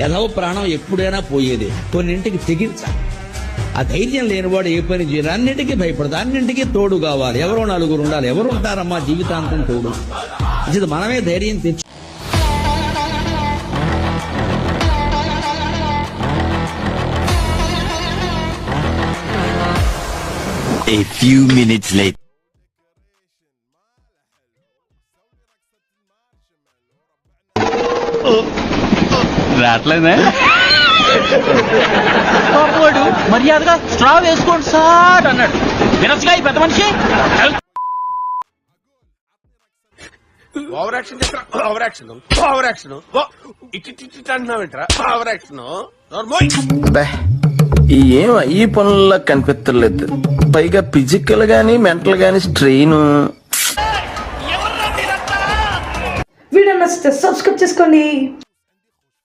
ఎలాగో ప్రాణం ఎప్పుడైనా పోయేది, కొన్నింటికి తెగించాలి. ఆ ధైర్యం లేనివాడు ఏ పని చేయరు, అన్నింటికీ భయపడదు, అన్నింటికీ తోడు కావాలి. ఎవరో నలుగురు ఉండాలి. ఎవరు ఉంటారమ్మా జీవితాంతం తోడు? ఇది మనమే ధైర్యం తెచ్చు. A few minutes later. రాట్లేదా? వాడు మర్యాదగా స్ట్రా వేసుకోండి సార్ అన్నాడు. వినచ్చుగా ఈ పెద్ద మనిషి. ఓవర్ యాక్షన్ చేస్తా. ఓవర్ యాక్షన్ ఓవర్ యాక్షన్ ఇటు అంటున్నావేంట్రా? Over action. ఈ పనుల్లో కనిపించలేదు. పైగా ఫిజికల్ గానీ మెంటల్ గానీ స్ట్రెయిన్. వీడియో నచ్చితే సబ్స్క్రైబ్ చేసుకోండి.